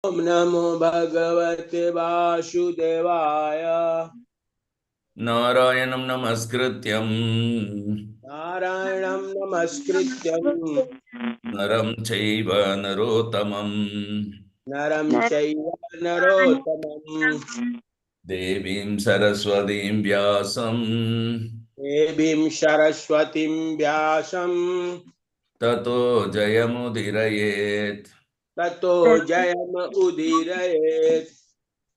Om Namo Bhagavate Vasudevaya. Narayanam Namaskrityam Narayanam Namaskrityam Naram Chaiva Narottamam Naram Chaiva Narottamam Devim Saraswatim Vyasam Devim Saraswatim Vyasam Tato Jayamudirayet Tato Jayam Udirayet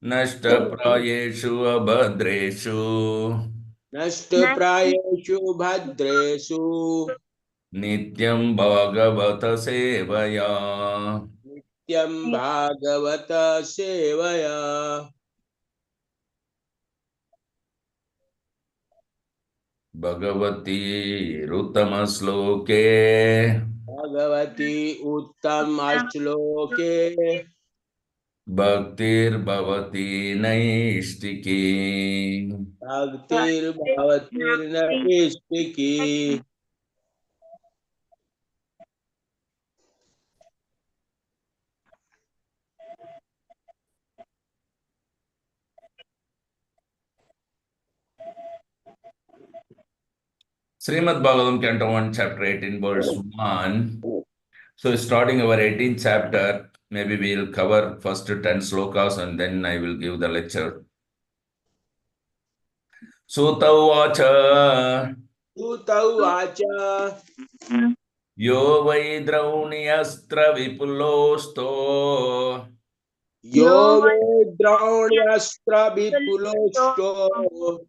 Nashta Prayeshu Abhadreshu Nashta Prayeshu Bhadreshu Nityam Bhagavata Sevaya Nityam Bhagavata Sevaya Bhagavati Ruttamasloke Bhagavati Uttam Ashloke Bhaktir Bhavati Naistiki Bhaktir Bhavatir Naistiki. Srimad Bhagavatam, Canto 1, Chapter 18, verse 1. So, starting our 18th chapter, maybe we'll cover first 10 slokas and then I will give the lecture. Sutta Uvacha Sutauvacha Yo Vai Drauniyastra Vipulosto Yo Vedraunyastra Vipulosto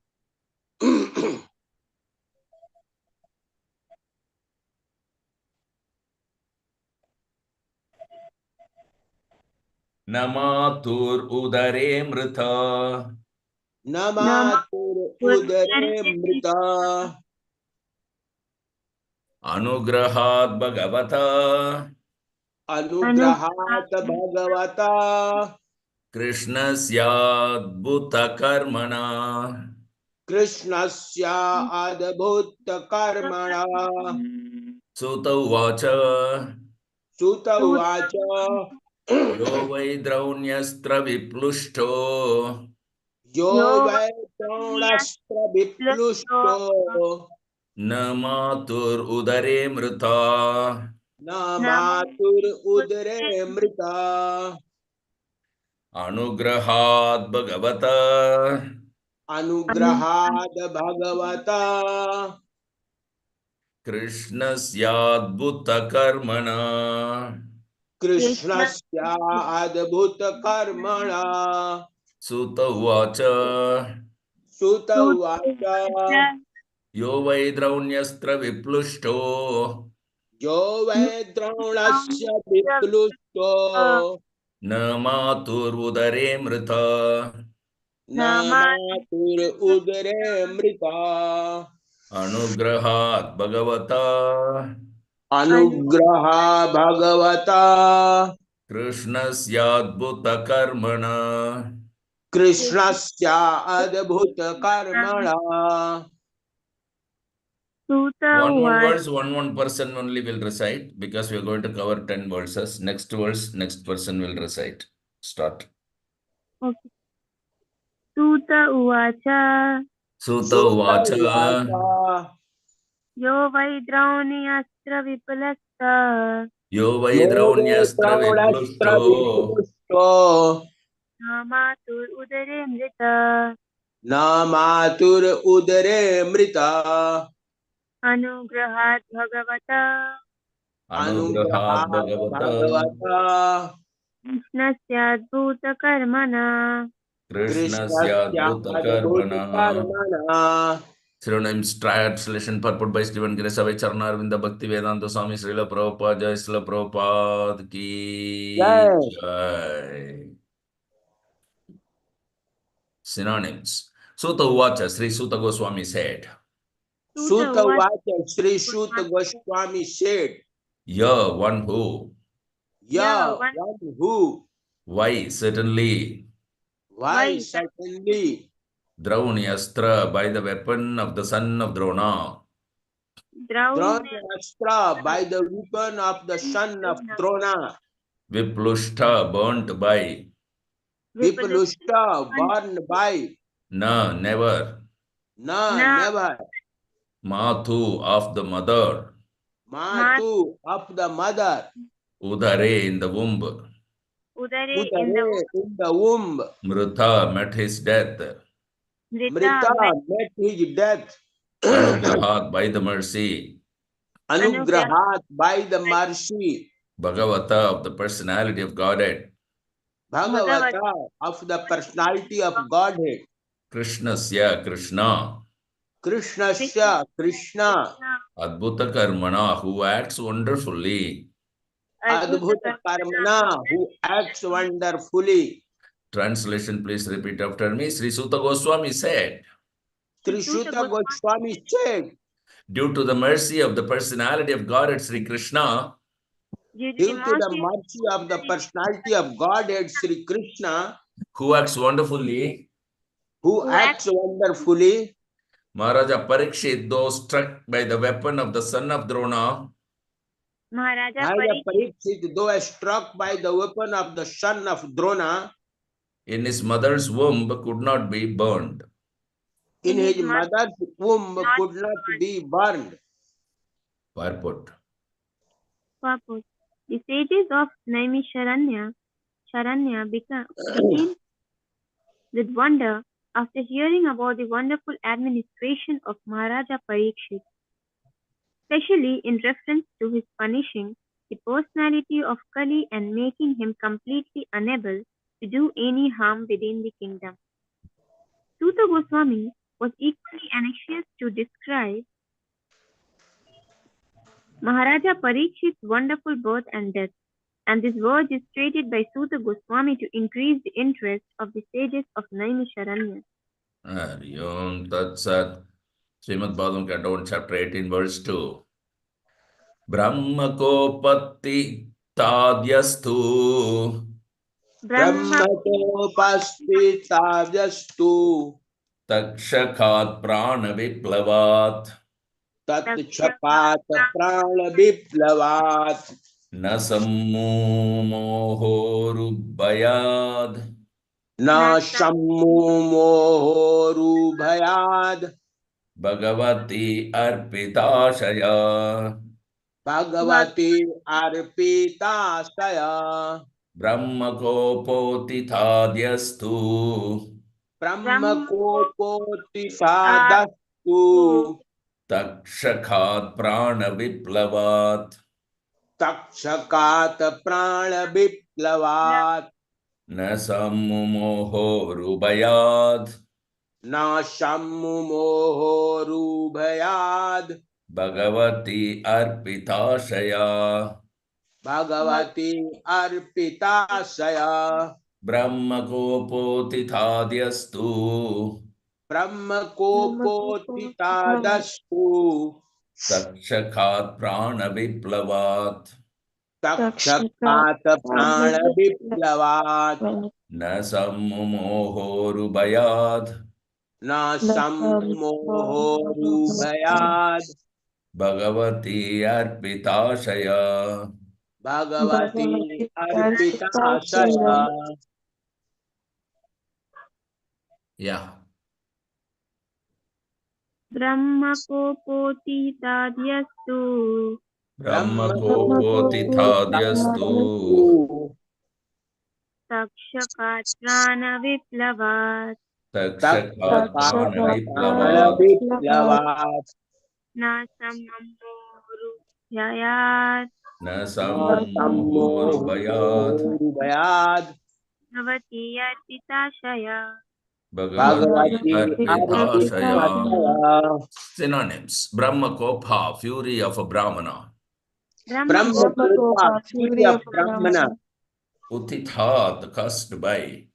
Namatur Udare Mrita Namatur Udare Mrita Anugrahat Bhagavata Anugrahat Bhagavata Krishnasya Karmana Krishnasya Adbhuta Karmana Sutta Uvacha Sutauvacha Yo Vai Drauniyastra Viplushto Yo Vedraunyastra Vipulosto Namatur Udare Mrita Namatur Udare Mrita Anugrahat Bhagavata Anugrahad Bhagavata Krishnasya Karmana Krishnasya Adbhuta Karmana Sutta Uvacha Sutta Uvacha Yo Vai Drauniyastra Viplushto Yo Vedraunasya Viplusto Namatur Udare Mrita Namatur Udare Mrita Anugrahat Bhagavata Anugraha Bhagavata Krishnasya Karmana Krishnasya Adbhuta Karmana One verse, one person only will recite because we are going to cover 10 verses. Next verse, next person will recite. Start. Okay. Suta Uvacha Sutta Sutta Uvacha Uvacha Yo Vai Drauniyastra Vipulasta Yo Vai Yo Drauniyastra Vedraunastra Viplushto Viplusto Namatur Udare Mrita Namatur Udare Mrita Anugrahat Bhagavata Anugrahat Anugrahat Bhagavata Bhagavata Krishnasya Karmana Krishnasya Krishnasya Adbhuta Karmana. Karmana Synonyms translation purport by Stephen Gresavai Charnarvinda Bhakti Vedanta Swami Srila Prabhupada Jai Srila Prabhupada Ki Jai. Jai. Synonyms. Sutta Uvacha, Sri Sutta Goswami said, Sutta Uvacha Sri Sutta Goswami said, Ya, one who. Ya, one who, Why? Certainly. why certainly, Drauniyastra, by the weapon of the son of Drona. Drona Astra by the weapon of the son of Drona. Viplushta, burnt by. Viplushta, born by. Na, never. Na, Na. never. Mathu, of the mother. Matu, of the mother. Udare, in the womb. Udare, in the Udare, in the womb. Mrita, met his death. Mrita, Mrita, met his death. Anugrahat, by the mercy. Anugrahat, by the mercy. Bhagavata, of the personality of Godhead. Bhagavata, Bhagavata, of the personality of Godhead. Krishnasya, Krishna. Krishnasya, Krishna. Adbhuta Karmana, who acts wonderfully. Adbhuta Karmana, who acts wonderfully. Translation, please repeat after me. Sri Suta Goswami said, Trisuta Goswami said, due to the mercy of the personality of Godhead Sri Krishna, due to the mercy of the personality of Godhead Sri Krishna, who acts wonderfully, who acts wonderfully, Maharaja Parikshit, though struck by the weapon of the son of Drona, Maharaja Parikshit, though struck by the weapon of the son of Drona, in his mother's womb could not be burned. in his mother's womb could not be burned. Purport. Purport. The sages of Naimisharanya became with wonder after hearing about the wonderful administration of Maharaja Parikshit, especially in reference to his punishing the personality of Kali and making him completely unable to do any harm within the kingdom. Suta Goswami was equally anxious to describe Maharaja Parikshit's wonderful birth and death, and this verse is stated by Suta Goswami to increase the interest of the sages of Naimisharanya. Hari Om Tat Sat. Srimad Bhagavatam, Canto 1, Chapter 18, verse 2. Brahma Kopatti Tadyastu Brahmatopastitajastu Takshakhat Prana Viplavat Tatchapat Prana Viplavat Nasammohorubayad Na Sammumohorubhayad Bhagavati Arpitashaya Bhagavati Arpita Saya Brahma Kopoti Tadyastu Brahmakopoti Sadastu Takshakhat Prana Viplavat Taksakat Prana Viplavat Nasammohorubayad Na Sammumohorubhayad Bhagavati Arpitashaya Bhagavati Arpita Saya Brahma Kopoti Tadyastu Brahmakopoti Tadastu Takshakhat Prana Viplavat Taksakat Prana Viplavat Nasammohorubayad Na Sammumohorubhayad Bhagavati Arpitashaya. Bhagavati Arpita Saya. Yeah. Brahmakopoti tadyastu Brahma Kopoti Tadyastu Takshakat Prana Viplavat Takshakhat Prana Prana Viplavat Viplavat Nasamamoruyayat Nasammohorubayad Sammohorubhayad Bhavati Arpitashaya. Bhagavati Bhagavati Arpitashaya. Arpitashaya. Synonyms: Brahma Kopha, fury of a Brahmana. Brahmakopa, fury of Brahmana. Utithat, cursed by.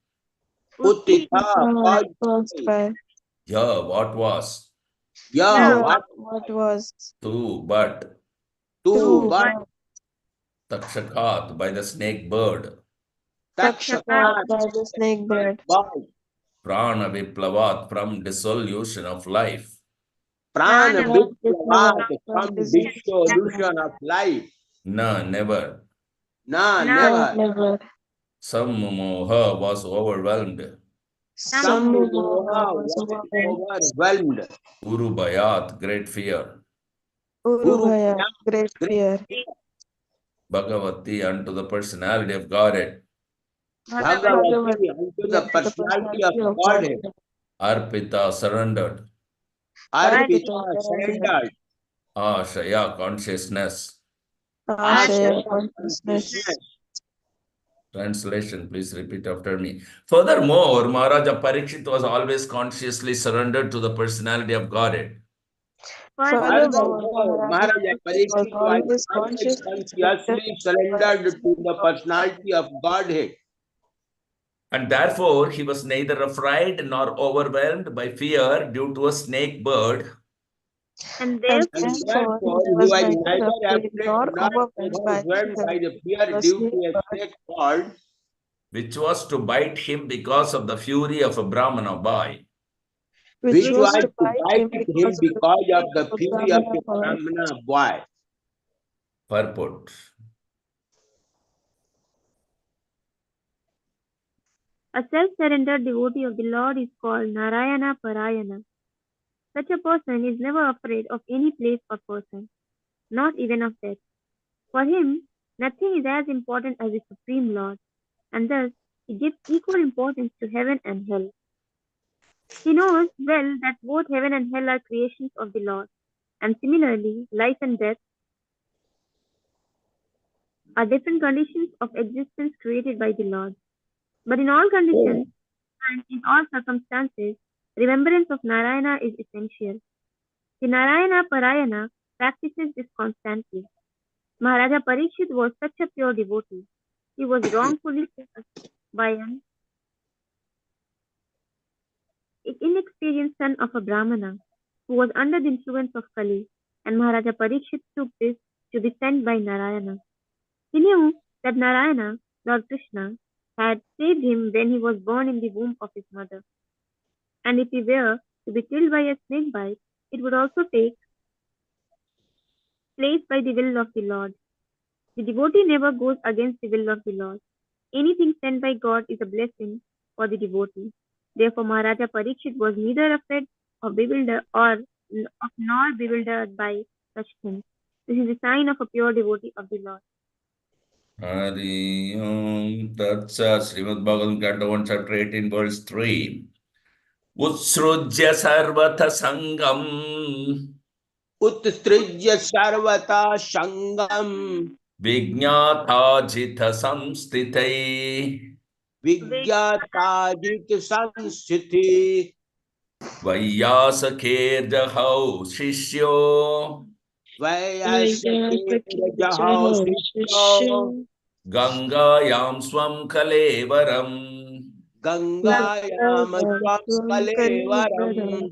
Uttitha, caused by. Yeah, what was? Yeah, what? was? To, but. To, but. Takshakhat, by the snake bird. Takshakat, by the snake bird. Prana Viplavat, from dissolution of life. Prana Viplavat, from dissolution of life. No, never. No, No. never. Never. Sammoha was overwhelmed. Sammoha Was was overwhelmed. overwhelmed. Urubhayat, great fear. Urubhaya, Urubhaya, great great fear. fear. Bhagavati, unto the personality of Godhead. Bhagavati. Bhagavati, unto the Unto the personality of personality of Godhead. Godhead. Arpita, surrendered. Arpita, Arpita, surrendered. surrendered. Ashaya, consciousness. Ashaya, Ashaya, consciousness. consciousness. Translation, please repeat after me. Furthermore, Maharaja Parikshit was always consciously surrendered to the personality of Godhead. Furthermore, Furthermore, Maharaja Maharaja Parikshit was Parikshit was always always consciously surrendered consciously to the surrendered to personality the of personality of Godhead. And therefore, he was neither afraid nor overwhelmed by fear due to a snake bird. And And therefore, And therefore he therefore, he was was neither neither afraid afraid nor nor overwhelmed by overwhelmed fear by the due fear to a due to snake a bird, snake called, Which was to bite him because of the fury of a Brahmana boy. which which which was was was to to bite him bite him because of the because of fury the of a fury of Brahmana a boy. Brahmana boy. Purport. a self-surrendered devotee of the Lord is called Narayana Parayana. Such a person is never afraid of any place or person, not even of death. For him, nothing is as important as the Supreme Lord, and thus he gives equal importance to heaven and hell. He knows well that both heaven and hell are creations of the Lord, and similarly, life and death are different conditions of existence created by the Lord. But in all conditions and in all circumstances, remembrance of Narayana is essential. The Narayana Parayana practices this constantly. Maharaja Parikshit was such a pure devotee. He was wrongfully cursed by an inexperienced son of a Brahmana who was under the influence of Kali, and Maharaja Parikshit took this to be sent by Narayana. He knew that Narayana, Lord Krishna, had saved him when he was born in the womb of his mother. And if he were to be killed by a snake bite, it would also take place by the will of the Lord. The devotee never goes against the will of the Lord. Anything sent by God is a blessing for the devotee. Therefore, Maharaja Parikshit was neither afraid or bewildered nor bewildered by such things. This is a sign of a pure devotee of the Lord. Hari Om Tat Sat. Srimad Bhagavatam, Canto 1, Chapter 18, verse 3. Utsrujya sarvatha sangam Utstrijya sarvata sangam vijñātājita samstitai vigyatājit samsthiti vaiyāsakhirjahau shishyo vayasake rajahau sishyo gangāyam swam kalevaram gangayam swam kalevaram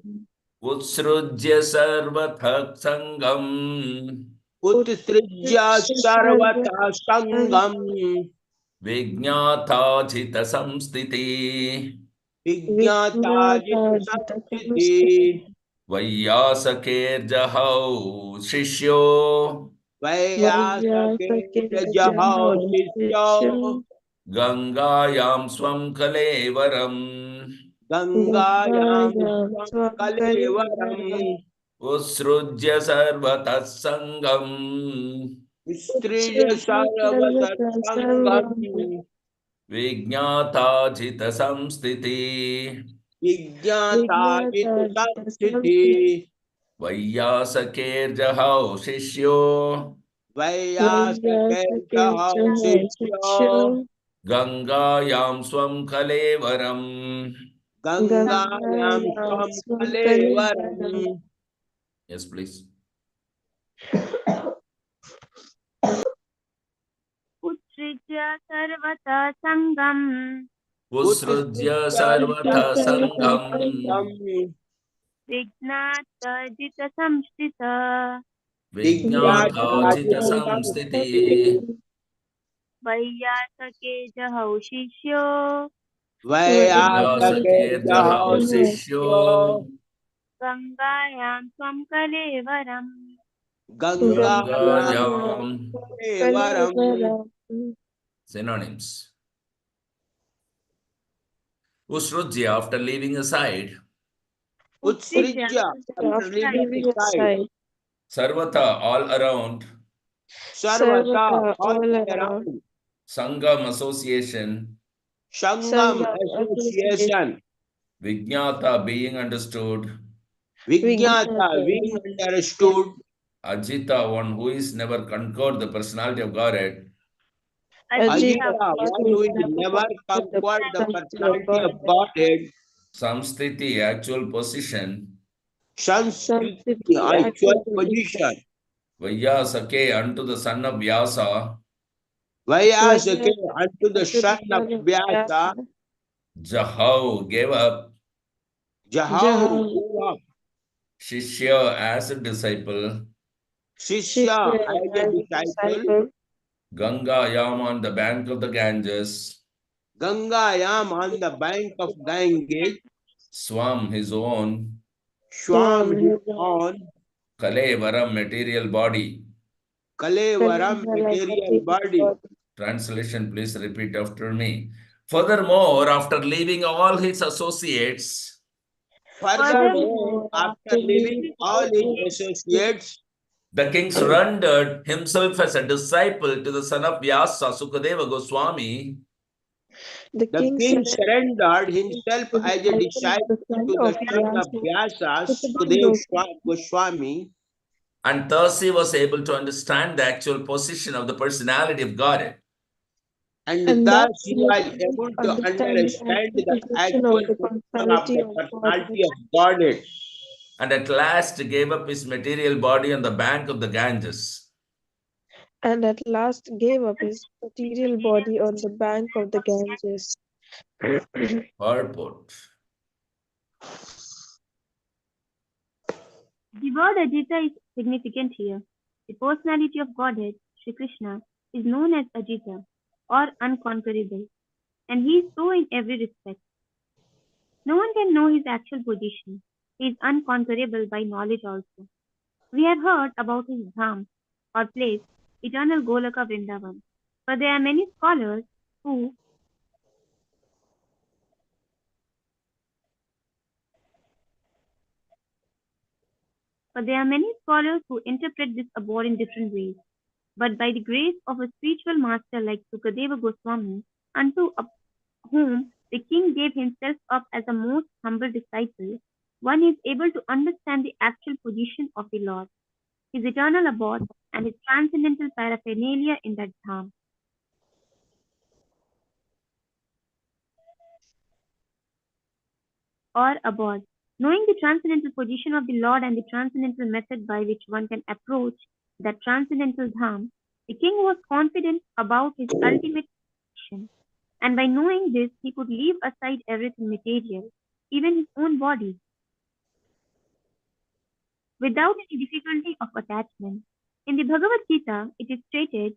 utsrujya sarvatha sangam utstrijya sarvata sangam vijñātājita samstiti vigyatājit samsthiti vaiyāsakhirjahau shishyo vayasake rajahau sishyo gangāyam swam kalevaram gangayam swam kalevaram usrujya sarvatah sangam Striya sarvata sangam vijñātājita samstiti vigyatājit samsthiti vaiyāsakhirjahau shishyo vayasake jahau sishyo gangāyam swam kalevaram. gangayam swam kalevaram. Yes, please. Utsrijya sarvata sangam Usrujya sarvatha sangam Vignātajita samstita vijñātājita samstiti Vaiyasake jahau shishyo vayasake vaiyāsakhirjahau jahau shishyo Gangayam swam kalevaram gangayam gangāyam kalevaram. Synonyms. Usrujya, after leaving aside. Utsrijya, after leaving aside. Sarvata, all around. Sarvata, all around. Sangam, association. Sangam, association. Vijnata, being understood. Vijnata, being understood. Ajita, one who is never conquered the personality of Godhead. Ajita, one who is never conquered the personality of Godhead. Samsthiti, actual position. Sanskriti, actual position. Vyasake, unto the son of Vyasa. Vyasake, unto the son of Vyasa. Jahau, gave up. Jahau, gave up. Shishya, as a disciple. Shishya, as a disciple. Ganga, Yam, on the bank of the Ganges. Ganga Yam, on the bank of Ganges. Swam, his own. Swam, his own. Kalevaram, material body. Kalevaram, material body. Translation, please repeat after me. Furthermore, after leaving all his associates. Furthermore, after leaving all his associates, The king surrendered himself as a disciple to the son of Vyasa, Sukadeva Goswami. The the king surrendered himself as a disciple to the son of Vyasa, Sukadeva Goswami. And thus he was able to understand the actual position of the personality of Godhead. And thus he was able to understand the actual position of the personality of Godhead. And at last gave up his material body on the bank of the Ganges. And at last gave up his material body on the bank of the Ganges. Purport. The word Ajita is significant here. The personality of Godhead, Sri Krishna, is known as Ajita or unconquerable, and he is so in every respect. No one can know his actual position. He is unconquerable by knowledge also. We have heard about his dham or place, eternal Golaka Vrindavan, but there are many scholars who interpret this abode in different ways. But by the grace of a spiritual master like Sukadeva Goswami, unto whom the king gave himself up as a most humble disciple, one is able to understand the actual position of the Lord, his eternal abode, and his transcendental paraphernalia in that dham. Or abode. Knowing the transcendental position of the Lord and the transcendental method by which one can approach that transcendental dham, the king was confident about his ultimate mission. And by knowing this, he could leave aside everything material, even his own body, without any difficulty of attachment. In the Bhagavad Gita, it is stated,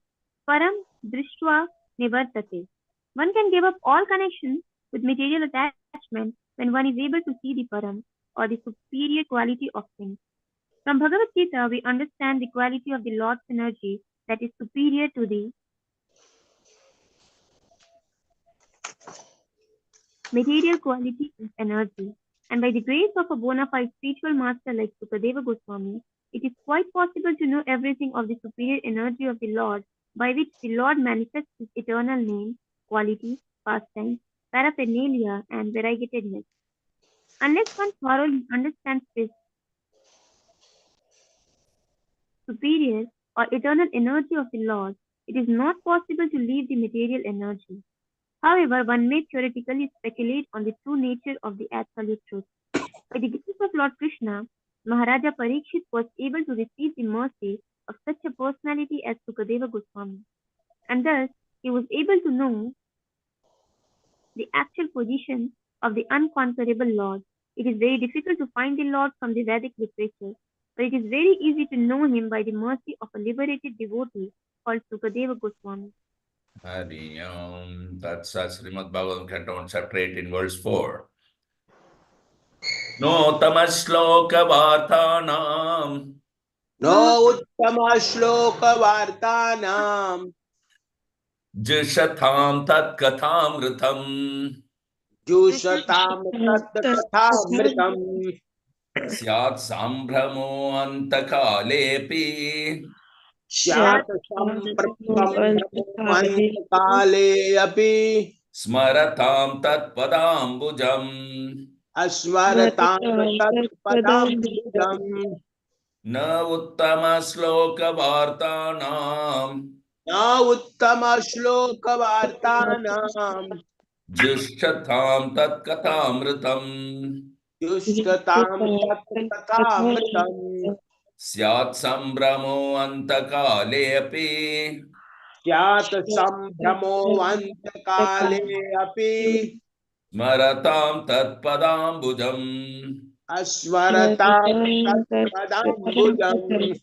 Param Drishtva Nivartate. One can give up all connection with material attachment when one is able to see the Param, or the superior quality of things. From Bhagavad Gita, we understand the quality of the Lord's energy that is superior to the material quality of energy. And by the grace of a bona fide spiritual master like Sukadeva Goswami, it is quite possible to know everything of the superior energy of the Lord, by which the Lord manifests his eternal name, quality, pastime, paraphernalia, and variegatedness. Unless one thoroughly understands this superior or eternal energy of the Lord, it is not possible to leave the material energy. However, one may theoretically speculate on the true nature of the absolute truth. By the grace of Lord Krishna, Maharaja Parikshit was able to receive the mercy of such a personality as Sukadeva Goswami, and thus he was able to know the actual position of the unconquerable Lord. It is very difficult to find the Lord from the Vedic literature, but it is very easy to know him by the mercy of a liberated devotee called Sukadeva Goswami. Hari That's Srimad Bhagavatam, Canto 1, Chapter 18, verse 4. No tamashloka vartanam. No uttama shloka vartanam. Jushatham tat kathamritam. Jusatam tat kathamritam. Syat sambramo antakalepi. Syat sambramo antakale api. Smaratam tat padambujam. Asmaratam tat padambujam. Na uttama sloka vartanam. Na uttama shloka vartanam. Jushatham tat kathamritam. Yushkatam tat kathamritam. Syat sambramo antakale api. Syat sambramo antakale api. Smaratam tat padambujam. Asmaratam tat padambujam.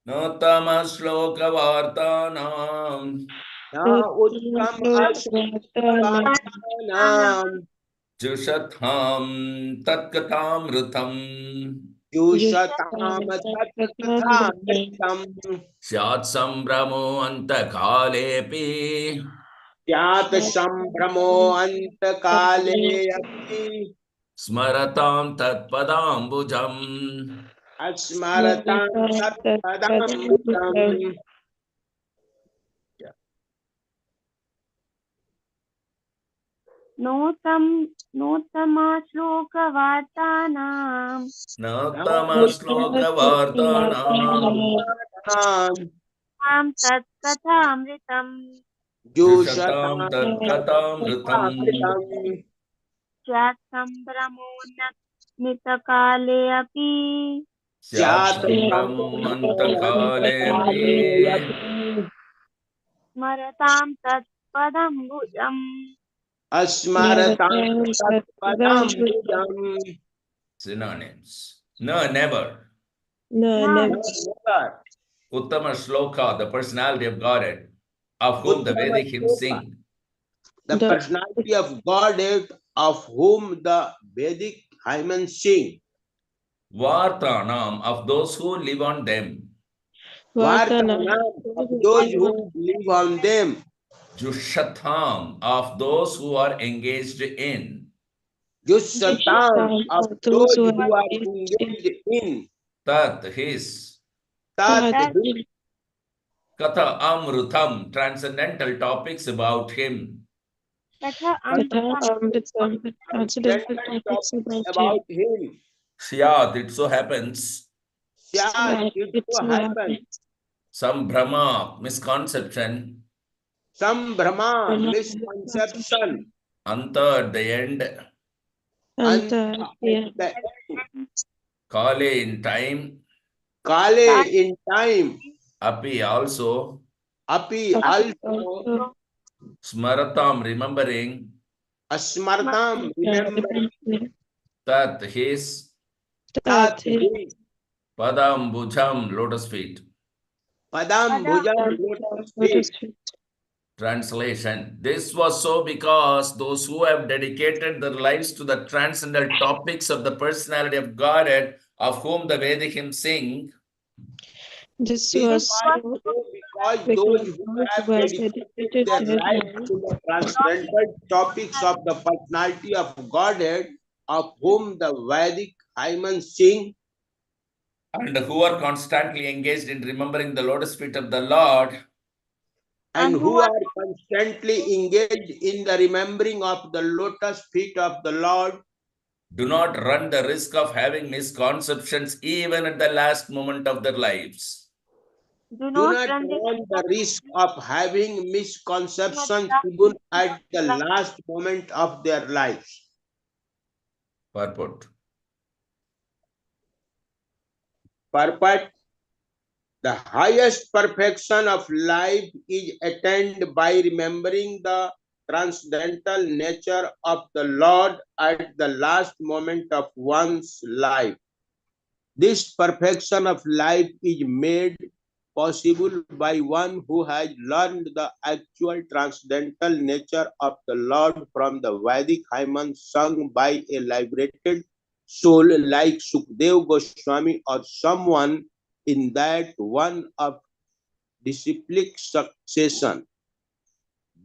Notama sloka vartanam. Na uttam ashlokavartanam. Jushatham tat kathamritam. Yushatam tat kathamritam. Syat sambramo antakalepi. Syat sambramo antakale api. Smaratam tat padambujam. Asmaratam tat padambujam. नोत्तमा श्लोकवार्तानां Notama sloka vartanam. तां तत्कथामृतम् Jushatam Jushatam tat kathamritam. स्यात् सम्भ्रमोन्नतकाले अपि Syat Syat sambramo sambramo antakalepi. स्मरतां तत्पदम्बुजम् Asmaratam tat padambujam. Synonyms. No, never. No, न never. Never. Uttama Shloka, the personality of Godhead, of whom the Uttama Vedic hymns Shloka, sing. the The personality of Godhead of whom the Vedic hymns sing. Vartanam, of those who live on them. Vardhana, Vartanam, of those who live on them. Jushatham, of those who are engaged in. Jussatam, of of those those who who are are engaged in engaged in. Tat, his. Tat that Katha Amrutam, transcendental topics about him. तथा Katha अमृतम् Amritam, transcendental transcendental topics topics about him. about him. Syat, it so happens. Syat, That it it so so happens. happens. Some Brahma, misconception. Some Brahma, Brahma misconception. Anta, at the end. Anta, Anta, at yeah, the end. Kale, in time. Kale, in time. Api, also. Api, also. also Smaratam, remembering. Asmartam, remembering. Tat, his. Tat, that his. Padam, bhujam, lotus feet. Padam, bhujam, lotus feet. Translation. This was so because those who have dedicated their lives to the transcendental topics of the personality of Godhead, of whom the Vedic hymns sing, this This was was so so because those because who those have who have dedicated dedicated their their lives life to the transcendental topics of the personality of Godhead, of whom the Vedic hymns sing, and who are constantly engaged in remembering the lotus feet of the Lord, and and who who are are constantly engaged in the remembering of the lotus feet of the Lord, do not run the risk of having misconceptions even at the last moment of their lives. do do not not run the run the risk of having misconceptions even at the last moment of their lives. Purport. Purport. The highest perfection of life is attained by remembering the transcendental nature of the Lord at the last moment of one's life. This perfection of life is made possible by one who has learned the actual transcendental nature of the Lord from the Vedic hymns sung by a liberated soul like Sukdev Goswami or someone in that one of disciplic succession.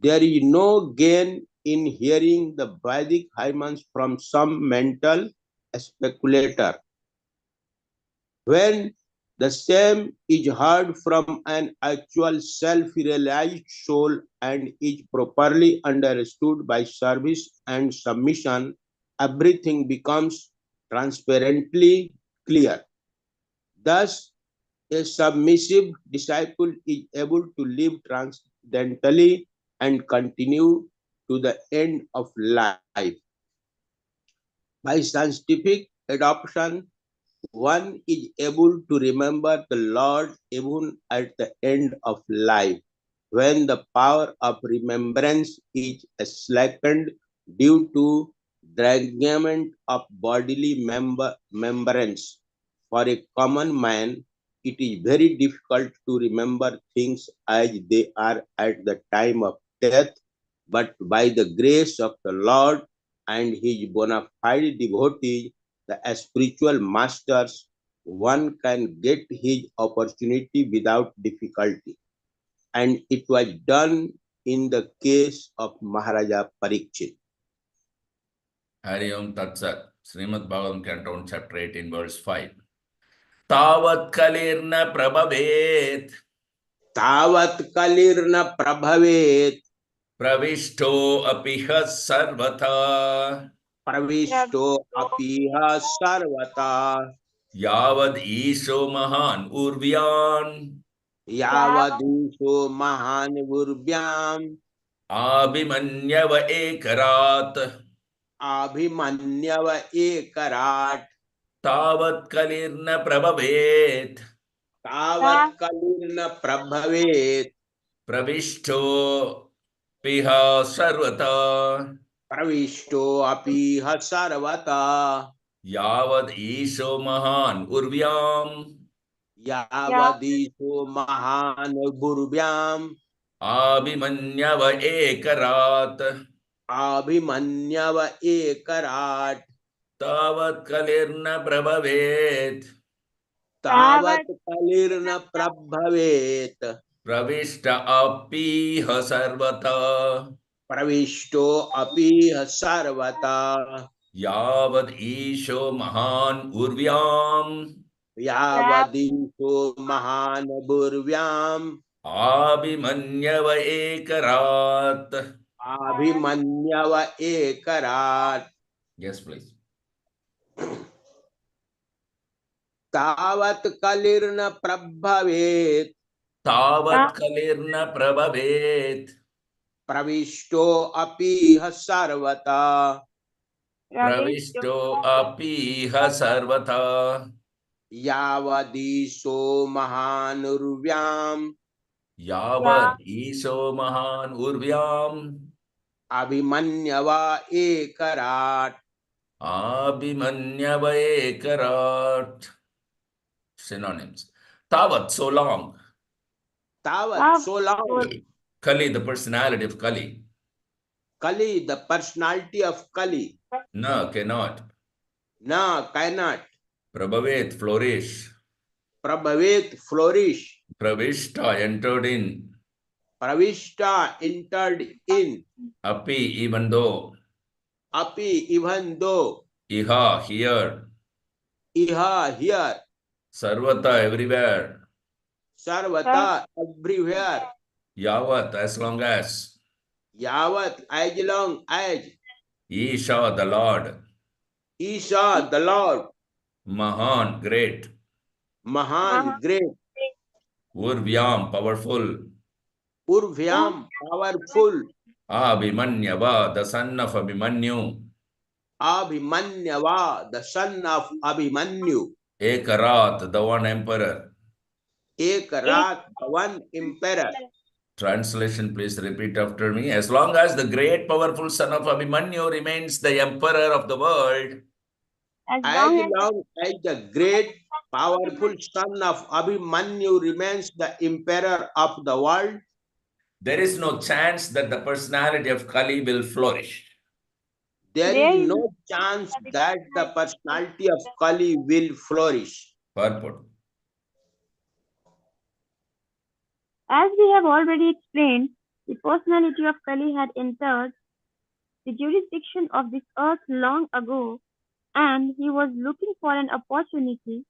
There is no gain in hearing the Vedic hymns from some mental speculator. When the same is heard from an actual self-realized soul and is properly understood by service and submission, everything becomes transparently clear. Thus, a submissive disciple is able to live transcendentally and continue to the end of life. By scientific adoption, one is able to remember the Lord even at the end of life, when the power of remembrance is slackened due to derangement of bodily membranes. For a common man, it is very difficult to remember things as they are at the time of death, but by the grace of the Lord and his bona fide devotees, the spiritual masters, one can get his opportunity without difficulty. And it was done in the case of Maharaja Parikshit. Hari Om Tat Sat. Srimad Bhagavatam, Canto 1, Chapter 18, verse 5. Tavat kalirna prabhavet Tavat kalirna prabhavet pravishto apiha sarvata pravishto apiha sarvata yavad isho mahan urvyan yavadisho mahan gurbyam abhimanyava ekarat abhimanyava ekarat tavat kalirna prabhavet tavat kalirna prabhavet pravishto piha sarvata pravishto apiha sarvata yavad isho mahan urvyam yavadisho mahan gurbyam abhimanyava ekarat abhimanyava ekarat tavat kalirna prabhavet tavat kalirna prabhavet pravishta apiha sarvata pravishto apiha sarvata yavad isho mahan urvyam yavadisho mahan gurvyam abhimanyava ekarat. abhimanyava ekarat Yes, please. tavat kalirna prabhavet Tavat kalirna prabhavet pravishto apiha sarvata pravishto apiha sarvata yavadisho mahanurvyam yavad isho mahan urvyam abhimanyava ekarat abhimanyava ekarat. Synonyms. Tavat, so long. tavat, so long. Kali, the personality of Kali. Kali, the personality of Kali. No, cannot. Na, cannot. Prabhavet, flourish. Prabhavet, flourish. Pravishta, entered in. Pravishta, entered in. Api, even though. Api, even though. Iha, here. Iha, here. Sarvata, everywhere. Sarvata, everywhere. Yavat, as long as. Yavat, as long as. Isha, the Lord. Isha, the Lord. Mahan, great. Mahan, great. Urvyam, powerful. Urvyam, powerful. Abhimanyava, the son of Abhimanyu. Abhimanyava, the son of Abhimanyu. Ekarat, the one emperor. Ekarat, the one emperor. Translation, please repeat after me. As long as the great powerful son of Abhimanyu remains the emperor of the world, as long as the great powerful son of Abhimanyu remains the emperor of the world, there is no chance that the personality of Kali will flourish. There is no chance that the personality of Kali will flourish. Purport. As we have already explained, The personality of Kali had entered the jurisdiction of this earth long ago, and he was looking for an opportunity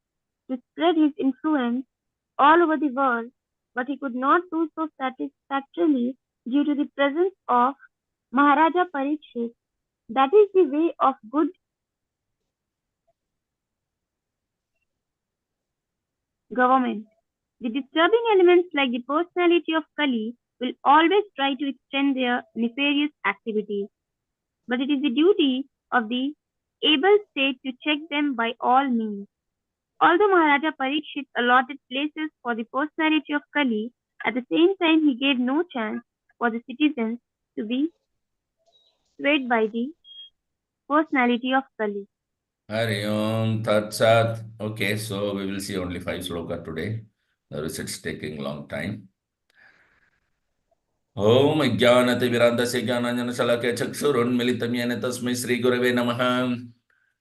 to spread his influence all over the world, but he could not do so satisfactorily due to the presence of Maharaja Parikshit. That is the way of good government. The disturbing elements like the personality of Kali will always try to extend their nefarious activities, but it is the duty of the able state to check them by all means. Although Maharaja Parikshit allotted places for the personality of Kali, at the same time he gave no chance for the citizens to be swayed by the personality of Kali. Hari Om Tat Sat. Okay, so we will see only 5 sloka today. Otherwise, it's taking long time. Om Jnanatimirandasya Jnananjana Chakshurunmilitam Yena Tasmai Sri Gurave Namaha.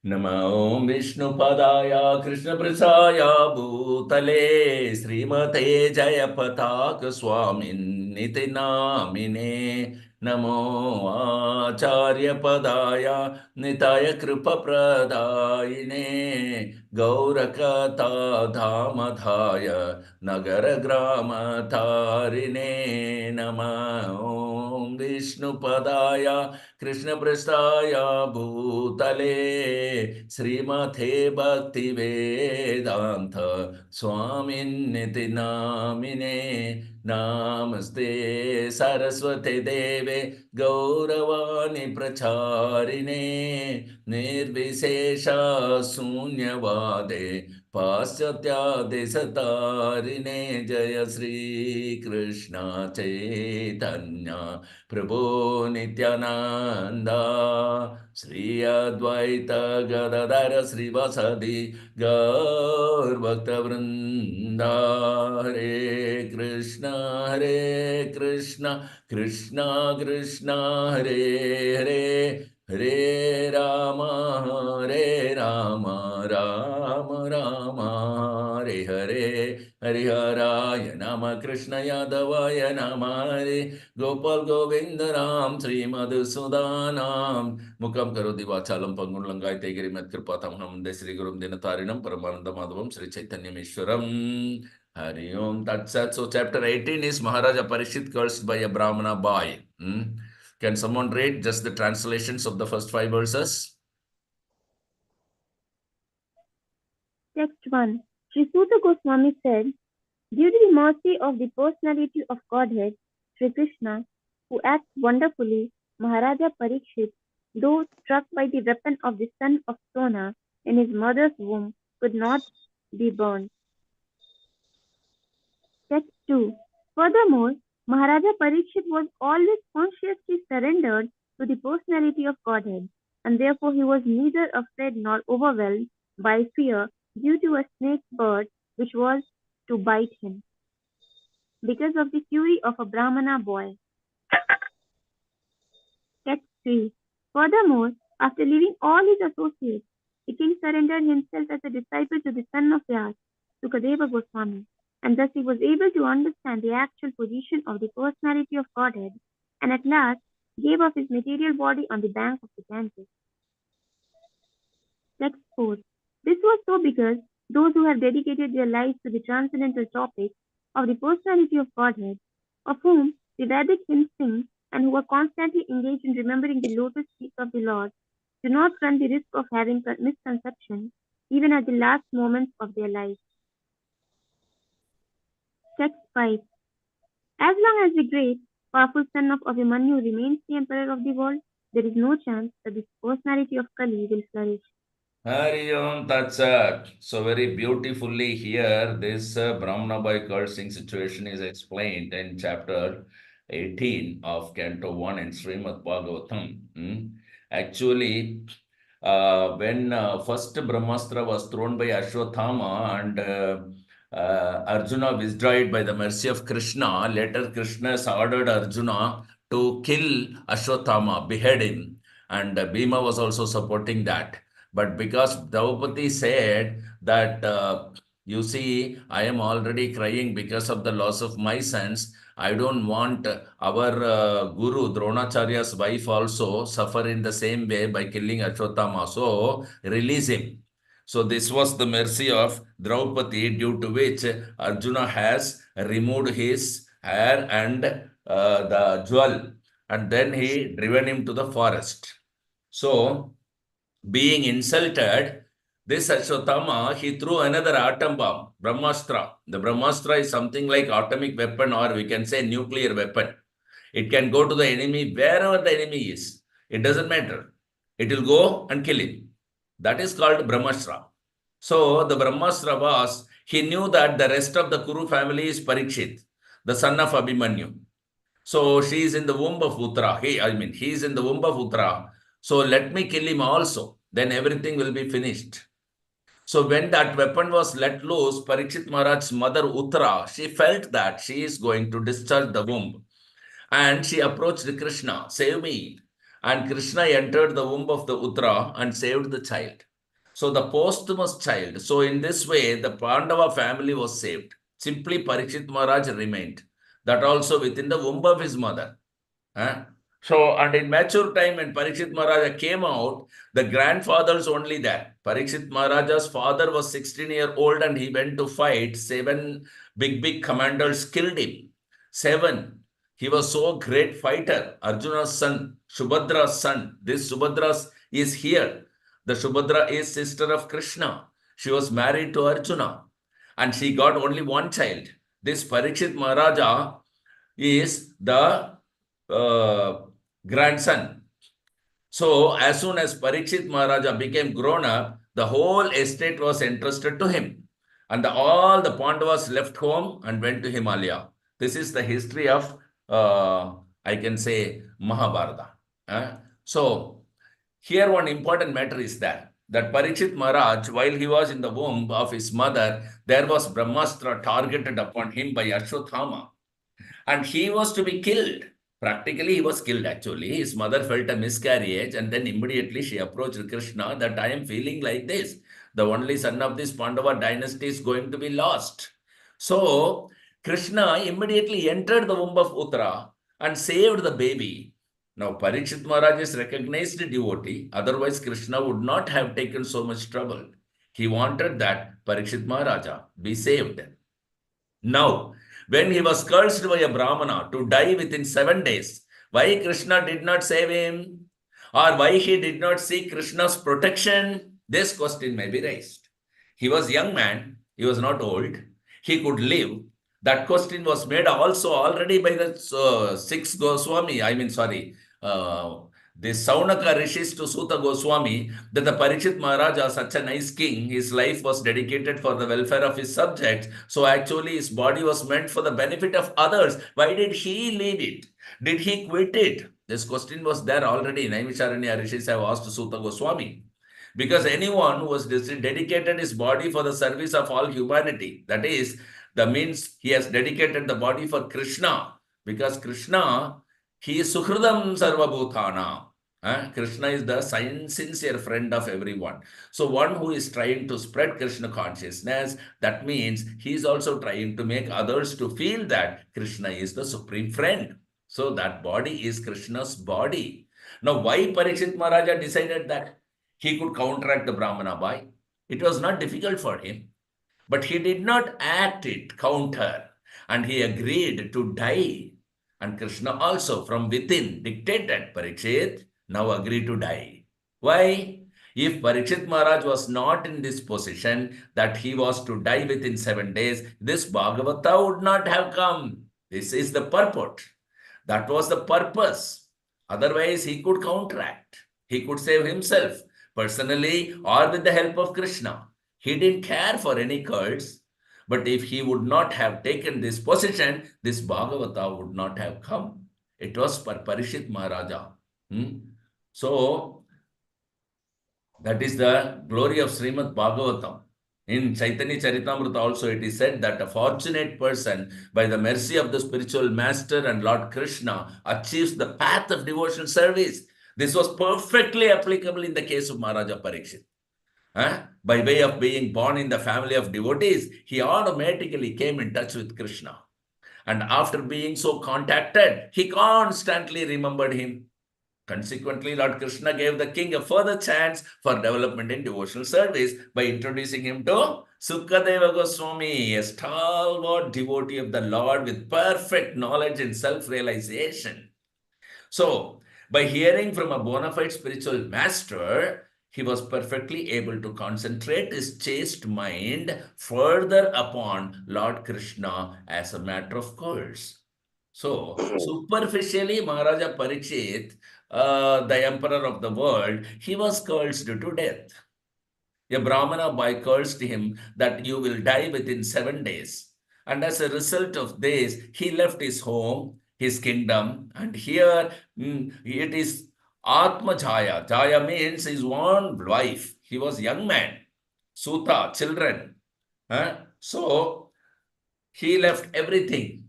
Namo Vishnupadaya Krishna Prasaya Bhutale Srimate Jayapataka Swamin Niti Namine Namo Acharya Padaya Nitaya Kripa Pradayine Gaurakata Dhamadhaya Nagara Grama Tarine Namo Vishnupadaya Krishna Prasthaya Bhutale Srimate Bhakti Vedanta Swamin Niti Namine Namaste Saraswate Deve Gauravani Pracharine Nirvishesha Sunyavade Paschatya Desatarine Jaya Sri Krishna Chaitanya Prabhu Nityananda Sri Advaita Gadadara Sri Vasadi Gaur Bhakta Vrinda Hare Krishna Krishna Krishna Hare Hare Hare Rama Rama Rama Hare Hare Hariharaya Nama Krishna Yadavaya Nama Hare Gopal Govinda Ram Sri Madhusudanam Mukam Karoti Vachalam Pangulangai Tegiri Met Kripatamam De Sri Gurum Dinatarinam Paramananda Madhavam Sri Chaitanya Mishwaram Hari Om Tat Sat. So chapter 18 is Maharaja Parishit cursed by a Brahmana boy. Can someone read just the translations of the first 5 verses? Text 1. Sri Suta Goswami said, due to the mercy of the personality of Godhead, Sri Krishna, who acts wonderfully, Maharaja Parikshit, though struck by the weapon of the son of Sona in his mother's womb, could not be burned. Text 2. Furthermore, Maharaja Parikshit was always consciously surrendered to the personality of Godhead, and therefore he was neither afraid nor overwhelmed by fear due to a snake bird which was to bite him, because of the fury of a Brahmana boy. Text 3. Furthermore, after leaving all his associates, the king surrendered himself as a disciple to the son of Vyas, Sukadeva Goswami, and thus he was able to understand the actual position of the personality of Godhead, and at last gave up his material body on the bank of the Ganges. Text 4. This was so because those who have dedicated their lives to the transcendental topic of the personality of Godhead, of whom the Vedic hymns sing, and who are constantly engaged in remembering the lotus feet of the Lord, do not run the risk of having misconceptions even at the last moments of their life. Text 5. As long as the great, powerful son of Abhimanyu remains the emperor of the world, there is no chance that the personality of Kali will flourish. Hari Om Tat Sat. So very beautifully here, this Brahmana boy cursing situation is explained in chapter 18 of Canto 1 in Srimad Bhagavatam. Actually, when first Brahmastra was thrown by Ashwatthama and Arjuna withdrew by the mercy of Krishna, later Krishna has ordered Arjuna to kill Ashwatthama, behead him, and Bhima was also supporting that. But because Draupadi said that you see, I am already crying because of the loss of my sons. I don't want our Guru Dronacharya's wife also suffer in the same way by killing Ashwatthama. So release him. So this was the mercy of Draupadi, due to which Arjuna has removed his hair and the jewel, and then he driven him to the forest. So being insulted, this Ashwatthama, he threw another atom bomb, Brahmastra. The Brahmastra is something like atomic weapon, or we can say nuclear weapon. It can go to the enemy wherever the enemy is. It doesn't matter. It will go and kill him. That is called Brahmastra. So the Brahmastra was, he knew that the rest of the Kuru family is Parikshit, the son of Abhimanyu. So she is in the womb of Uttara. He is in the womb of Uttara. So let me kill him also. Then everything will be finished. So when that weapon was let loose, Parikshit Maharaj's mother Uttara, she felt that she is going to discharge the womb. And she approached Krishna, save me. And Krishna entered the womb of the Uttara and saved the child. So the posthumous child. So in this way, the Pandava family was saved. Simply Parikshit Maharaj remained. That also within the womb of his mother. So, and in mature time, when Parikshit Maharaja came out, the grandfather's only there. Parikshit Maharaja's father was 16-year-old and he went to fight. 7 big commanders killed him. 7. He was so great fighter. Arjuna's son, Subhadra's son. This Subhadra is here. The Subhadra is sister of Krishna. She was married to Arjuna and she got only one child. This Parikshit Maharaja is the grandson. So as soon as Parikshit Maharaja became grown up, the whole estate was entrusted to him. And all the Pandavas left home and went to Himalaya. This is the history of, I can say, Mahabharata. So here one important matter is that Parikshit Maharaj, while he was in the womb of his mother, there was Brahmastra targeted upon him by Ashwatthama. And he was to be killed. Practically, he was killed actually. His mother felt a miscarriage and then immediately she approached Krishna that I am feeling like this. The only son of this Pandava dynasty is going to be lost. So, Krishna immediately entered the womb of Uttara and saved the baby. Now, Parikshit Maharaj is recognized devotee. Otherwise, Krishna would not have taken so much trouble. He wanted that Parikshit Maharaja be saved. Now, when he was cursed by a Brahmana to die within 7 days, why Krishna did not save him? Or why he did not seek Krishna's protection? This question may be raised. He was a young man. He was not old. He could live. That question was made also already by the 6 Goswami. This Saunaka Rishis to Suta Goswami, that the Parikshit Maharaja, such a nice king, his life was dedicated for the welfare of his subjects. So actually his body was meant for the benefit of others. Why did he leave it? Did he quit it? This question was there already. Naimisharanya Rishis have asked Suta Goswami. Because anyone who has dedicated his body for the service of all humanity, that is, the means he has dedicated the body for Krishna. Because Krishna, he is Suhridam Sarvabhutana. Krishna is the sincere friend of everyone. So one who is trying to spread Krishna consciousness, that means he is also trying to make others to feel that Krishna is the supreme friend. So that body is Krishna's body. Now why Parikshit Maharaja decided that he could counteract the Brahmana boy? It was not difficult for him. But he did not act it counter. And he agreed to die. And Krishna also from within dictated, Parikshit, now agree to die. Why? If Parikshit Maharaj was not in this position that he was to die within 7 days, this Bhagavata would not have come. This is the purport. That was the purpose. Otherwise, he could counteract. He could save himself personally or with the help of Krishna. He didn't care for any cults. But if he would not have taken this position, this Bhagavata would not have come. It was for Parikshit Maharaja. So, that is the glory of Srimad Bhagavatam. In Chaitanya Charitamrita also it is said that a fortunate person, by the mercy of the spiritual master and Lord Krishna, achieves the path of devotional service. This was perfectly applicable in the case of Maharaja Parikshit. By way of being born in the family of devotees, he automatically came in touch with Krishna. And after being so contacted, he constantly remembered him. Consequently, Lord Krishna gave the king a further chance for development in devotional service by introducing him to Sukadeva Goswami, a stalwart devotee of the Lord with perfect knowledge and self-realization. So, by hearing from a bona fide spiritual master, he was perfectly able to concentrate his chaste mind further upon Lord Krishna as a matter of course. So, superficially, Maharaja Parikshit, the emperor of the world, he was cursed to death. A Brahmana boy cursed him that you will die within 7 days. And as a result of this, he left his home, his kingdom, and here it is Atma Jaya. Jaya means his own wife. He was young man, Suta, children. So he left everything.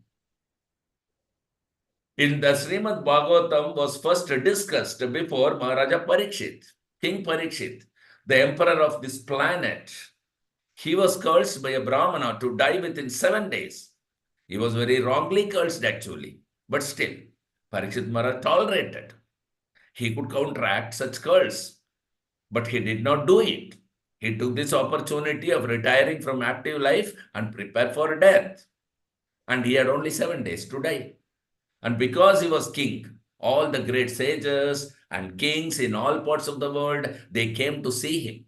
In the Srimad Bhagavatam was first discussed before Maharaja Parikshit, King Parikshit, the emperor of this planet. He was cursed by a Brahmana to die within 7 days. He was very wrongly cursed actually, but still, Parikshit Maharaj tolerated. He could counteract such curse, but he did not do it. He took this opportunity of retiring from active life and prepare for death. And he had only 7 days to die. And because he was king, all the great sages and kings in all parts of the world, they came to see him.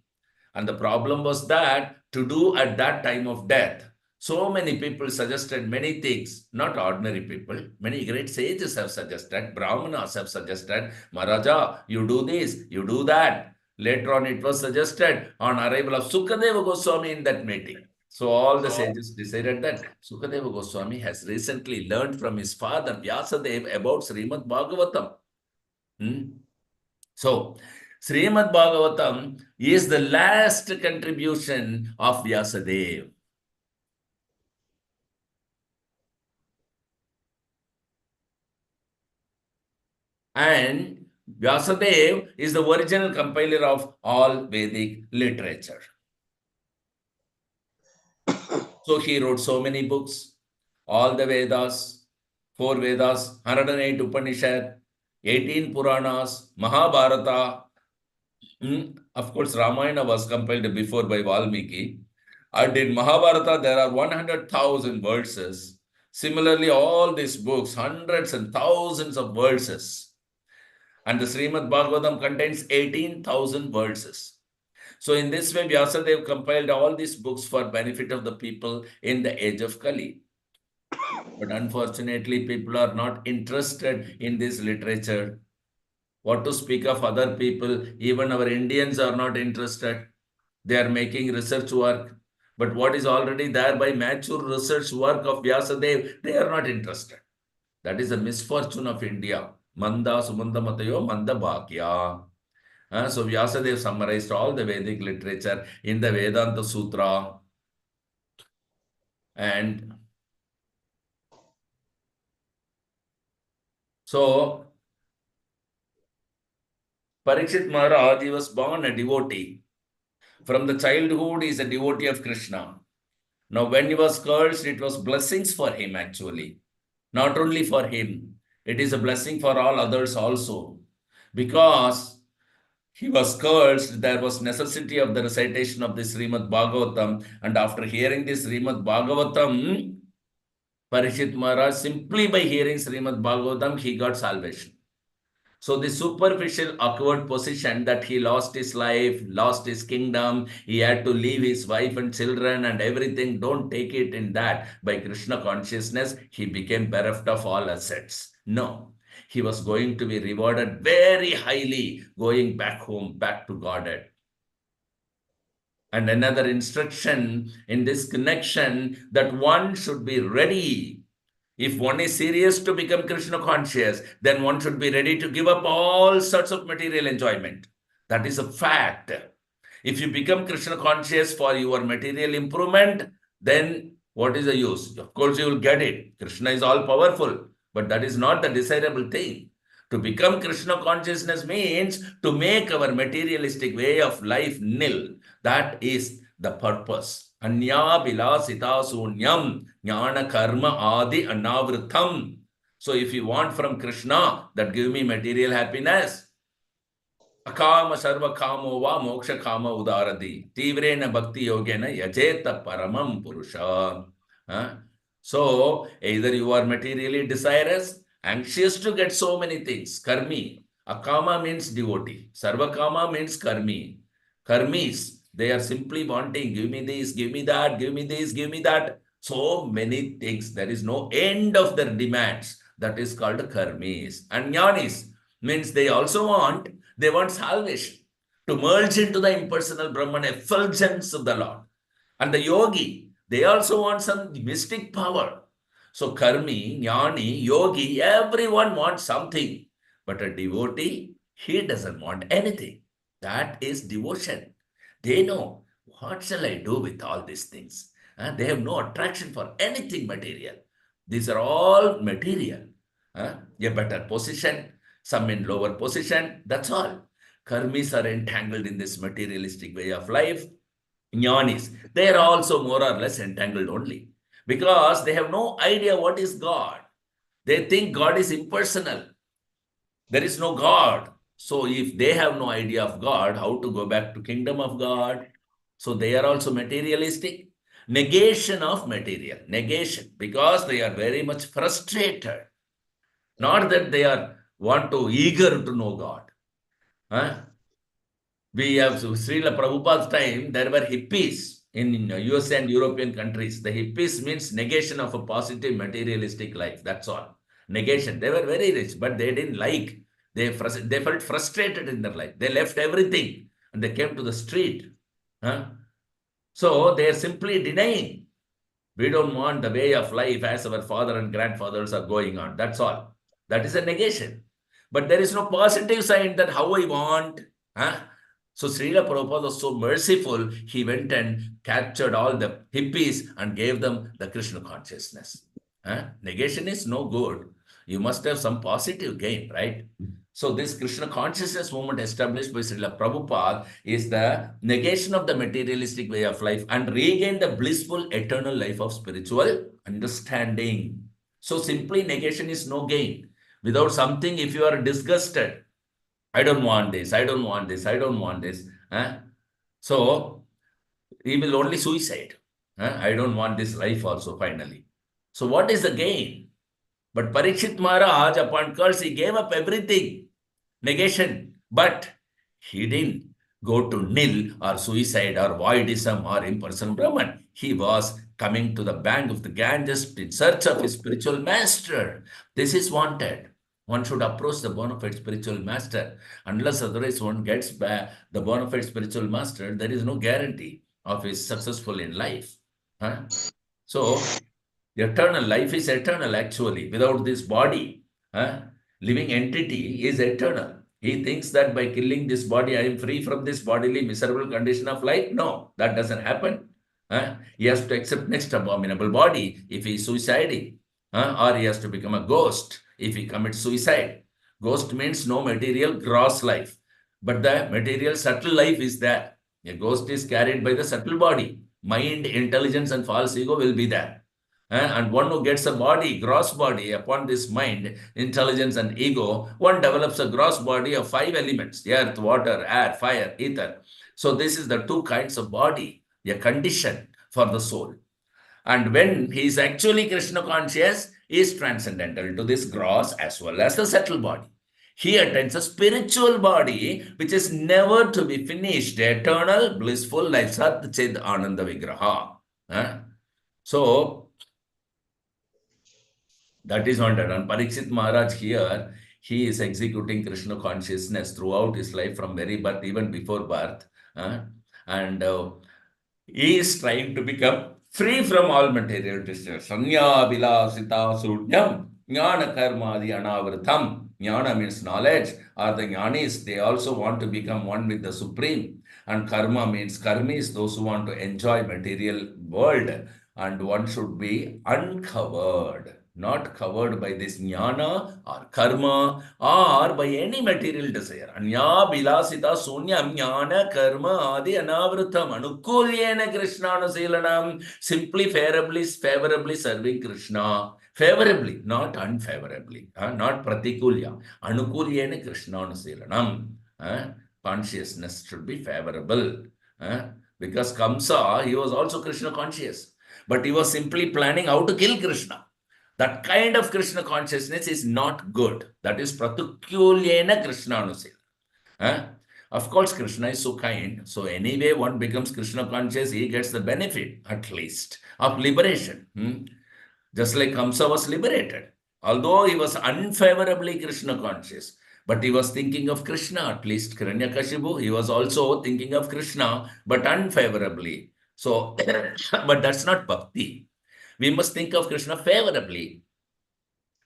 And the problem was that to do at that time of death, so many people suggested many things, not ordinary people. Many great sages have suggested, Brahmanas have suggested, Maharaja, you do this, you do that. Later on, it was suggested on arrival of Sukadeva Goswami in that meeting. So all the sages decided that Sukadeva Goswami has recently learned from his father Vyasadeva about Srimad Bhagavatam. So, Srimad Bhagavatam is the last contribution of Vyasadeva. And Vyasadeva is the original compiler of all Vedic literature. So he wrote so many books, all the Vedas, 4 Vedas, 108 Upanishad, 18 Puranas, Mahabharata. Of course, Ramayana was compiled before by Valmiki. And in Mahabharata, there are 100,000 verses. Similarly, all these books, hundreds and thousands of verses. And the Srimad Bhagavatam contains 18,000 verses. So in this way, Vyasadeva compiled all these books for benefit of the people in the age of Kali. But unfortunately, people are not interested in this literature. What to speak of other people? Even our Indians are not interested. They are making research work. But what is already there by mature research work of Vyasadeva, they are not interested. That is a misfortune of India. Manda sumanda matayo manda bhakya. So Vyasadeva summarized all the Vedic literature in the Vedanta Sutra. And so Parikshit Maharaj, he was born a devotee. From the childhood, he is a devotee of Krishna. Now, when he was cursed, it was blessings for him actually. Not only for him, it is a blessing for all others also. Because he was cursed, there was necessity of the recitation of the Srimad Bhagavatam. And after hearing this Srimad Bhagavatam, Parikshit Maharaj, simply by hearing Srimad Bhagavatam, he got salvation. So the superficial awkward position that he lost his life, lost his kingdom, he had to leave his wife and children and everything, don't take it in that. By Krishna consciousness, he became bereft of all assets. No, he was going to be rewarded very highly going back home, back to Godhead. And another instruction in this connection that one should be ready. If one is serious to become Krishna conscious, then one should be ready to give up all sorts of material enjoyment. That is a fact. If you become Krishna conscious for your material improvement, then what is the use? Of course, you will get it. Krishna is all powerful, but that is not the desirable thing. To become Krishna consciousness means to make our materialistic way of life nil. That is the purpose. Anya vilasita sunyam jnana karma adi anavritam. So if you want from Krishna that give me material happiness, akama sarva kamo va moksha kama udaradi. Tivrena bhakti yogena yajeta paramam purusha. So either you are materially desirous, anxious to get so many things. Karmi. Akama means devotee. Sarvakama means karmi. Karmis, they are simply wanting, give me this, give me that, give me this, give me that. So many things. There is no end of their demands. That is called karmis. And jnanis means they want salvation. To merge into the impersonal Brahman effulgence of the Lord. And the yogi, they also want some mystic power. So karmi, jnani, yogi, everyone wants something. But a devotee, he doesn't want anything. That is devotion. They know, what shall I do with all these things? They have no attraction for anything material. These are all material. A better position, some in lower position, that's all. Karmis are entangled in this materialistic way of life. Jnanis, they are also more or less entangled only because they have no idea what is God. They think God is impersonal. There is no God. So if they have no idea of God, how to go back to kingdom of God? So they are also materialistic. Negation of material. Negation. Because they are very much frustrated. Not that they are eager to know God. We have Srila Prabhupada's time, there were hippies in US and European countries. The hippies means negation of a positive materialistic life. That's all. Negation. They were very rich, but they didn't like. They felt frustrated in their life. They left everything and they came to the street. So they are simply denying. We don't want the way of life as our father and grandfathers are going on. That's all. That is a negation. But there is no positive sign that how I want. So Srila Prabhupada was so merciful, he went and captured all the hippies and gave them the Krishna consciousness. Negation is no good. You must have some positive gain, right? So this Krishna consciousness movement established by Srila Prabhupada is the negation of the materialistic way of life and regain the blissful eternal life of spiritual understanding. So simply negation is no gain. Without something, if you are disgusted, I don't want this, I don't want this, I don't want this. So he will only suicide. I don't want this life also finally. So what is the gain? But Parikshit Maharaj, upon curse, he gave up everything. Negation. But he didn't go to nil or suicide or voidism or impersonal Brahman. He was coming to the bank of the Ganges in search of his spiritual master. This is wanted. One should approach the bona fide spiritual master. Unless otherwise one gets back the bona fide spiritual master, there is no guarantee of his successful in life. So, the eternal life is eternal actually. Without this body, living entity is eternal. He thinks that by killing this body, I am free from this bodily miserable condition of life. No, that doesn't happen. He has to accept next abominable body if he is suiciding. Or he has to become a ghost if he commits suicide. Ghost means no material gross life. But the material subtle life is there. A ghost is carried by the subtle body. Mind, intelligence and false ego will be there. And one who gets a body, gross body, upon this mind, intelligence and ego, one develops a gross body of 5 elements, earth, water, air, fire, ether. So this is the 2 kinds of body, a condition for the soul. And when he is actually Krishna conscious, he is transcendental to this gross as well as the subtle body. He attains a spiritual body which is never to be finished, eternal, blissful, like Sat Chid Ananda Vigraha. So, that is wanted. And Parikshit Maharaj here, he is executing Krishna consciousness throughout his life from very birth, even before birth. And he is trying to become free from all material desires. Sanya vilasita sunyam jnana karmadi anavritam. Jnana means knowledge, or the jnanis, they also want to become one with the Supreme. And karma means karmis, those who want to enjoy material world. And one should be uncovered. not covered by this jnana or karma or by any material desire. Anya bilasita sunyam jnana karma adi anavrutam anukulyena Krishnanuselanam, simply favorably serving Krishna. Favorably, not unfavorably, not pratikulya. Anukulyena Krishnanuselanam. Consciousness should be favorable. Because Kamsa, he was also Krishna conscious. But he was simply planning how to kill Krishna. That kind of Krishna consciousness is not good. That is pratukulyena Krishnanusila. Of course, Krishna is so kind. So anyway, one becomes Krishna conscious, he gets the benefit, at least, of liberation. Just like Kamsa was liberated. Although he was unfavorably Krishna conscious, but he was thinking of Krishna, at least Hiranyakashipu, he was also thinking of Krishna, but unfavorably. So, but that's not bhakti. We must think of Krishna favorably.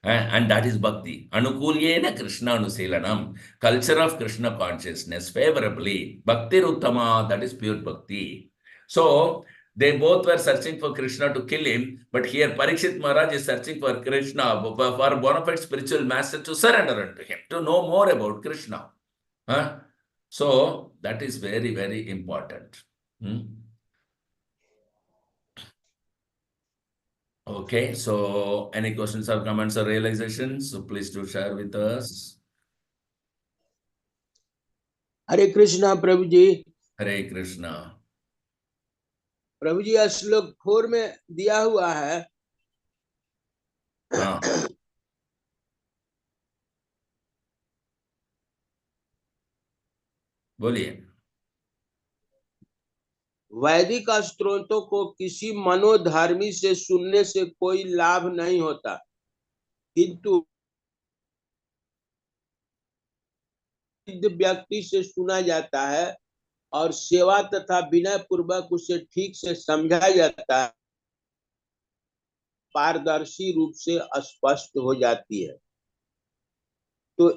And that is bhakti. Anukulyena Krishna Anuselanam. Culture of Krishna consciousness favorably. Bhakti Uttama, that is pure bhakti. So, they both were searching for Krishna to kill him, but here Parikshit Maharaj is searching for Krishna, for bona fide spiritual master to surrender unto him, to know more about Krishna. So, that is very, very important. Okay, so any questions or comments or realizations? So please do share with us. Hare Krishna, Prabhuji. Hare Krishna. प्रभु जी श्लोक 4 में दिया हुआ है। हाँ, बोलिए। वैदिक स्त्रोतों को किसी मनोधर्मी से सुनने से कोई लाभ नहीं होता, किंतु व्यक्ति से सुना जाता है और सेवा तथा विनय पूर्वक उसे ठीक से समझा जाता है, पारदर्शी रूप से स्पष्ट हो जाती है। तो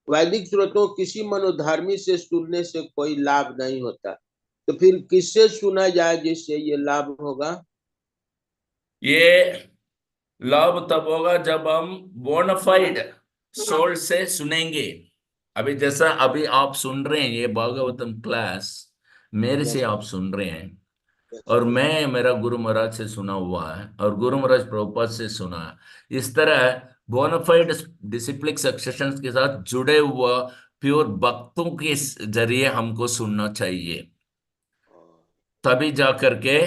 वैदिक स्रोतों किसी मनोधर्मी से सुनने से कोई लाभ नहीं होता, तो फिर किससे सुना जाए जिससे ये लाभ होगा? ये लाभ तब होगा जब हम बोनाफाइड सोल से सुनेंगे। अभी जैसा अभी आप सुन रहे हैं ये भागवतम क्लास, मेरे से आप सुन रहे हैं, और मैं मेरा गुरु महाराज से सुना हुआ है, और गुरु महाराज प्रभुपाद से सुना है। इस तरह बोनाफाइड डिसिप्लिक सक्सेशन के साथ जुड़े हुआ प्योर भक्तों के जरिए हमको सुनना चाहिए, तभी जा करके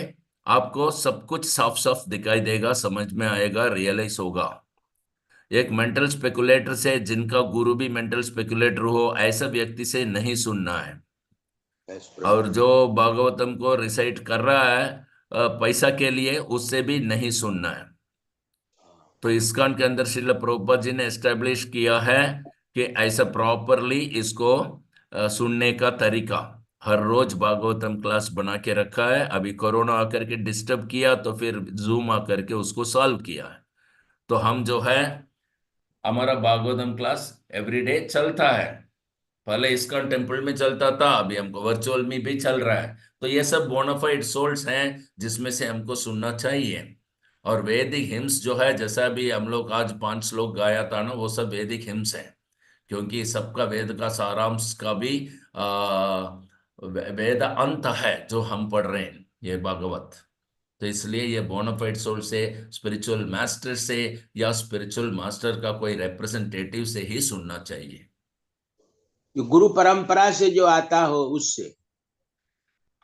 आपको सब कुछ साफ साफ दिखाई देगा, समझ में आएगा, रियलाइज होगा। एक मेंटल स्पेकुलेटर से, जिनका गुरु भी मेंटल स्पेकुलेटर हो, ऐसा व्यक्ति से नहीं सुनना है। और जो भागवतम को रिसाइट कर रहा है पैसा के लिए, उससे भी नहीं सुनना है। तो इस्कॉन के अंदर श्रील प्रभुपाद जी ने एस्टेब्लिश किया है कि ऐसा प्रॉपरली इसको सुनने का तरीका, हर रोज भागवतम क्लास बना के रखा है। अभी कोरोना आकर के डिस्टर्ब किया, तो फिर जूम आकर के उसको सॉल्व किया है। तो हम जो है, हमारा भागवतम क्लास एवरीडे चलता है। पहले इस्कॉन टेम्पल में चलता था, अभी हमको वर्चुअल में भी चल रहा है। तो ये सब बोनाफाइड सोल्स हैं जिसमें से हमको सुनना चाहिए। और वैदिक हिम्स जो है, जैसा भी हम लोग आज 5 श्लोक गाया था ना, वो सब वैदिक हिम्स है, क्योंकि सबका वेद का सारांश का भी वेद अंत है जो हम पढ़ रहे हैं, ये भागवत। तो इसलिए ये बोनाफाइड सोल से, स्पिरिचुअल मास्टर से, या स्पिरिचुअल मास्टर का कोई रिप्रेजेंटेटिव से ही सुनना चाहिए। गुरु परंपरा से जो आता हो उससे।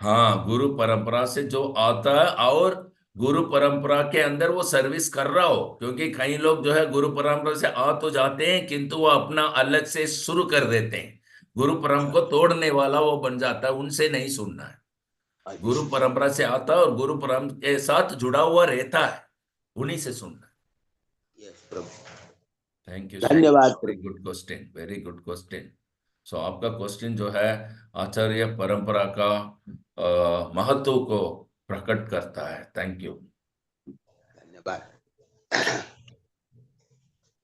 हाँ, गुरु परंपरा से जो आता है, और गुरु परंपरा के अंदर वो सर्विस कर रहा हो, क्योंकि कई लोग जो है गुरु परंपरा से आ तो जाते हैं, किंतु वो अपना अलग से शुरू कर देते हैं, गुरु परंपरा को तोड़ने वाला वो बन जाता है। उनसे नहीं सुनना है। गुरु परंपरा से आता है और गुरु परंपरा के साथ जुड़ा हुआ रहता है, उन्हीं से सुनना है। थैंक यू, धन्यवाद। Very good question, very good question. So आपका क्वेश्चन जो है आचार्य परंपरा का महत्व को प्रकट करता है। थैंक यू, धन्यवाद।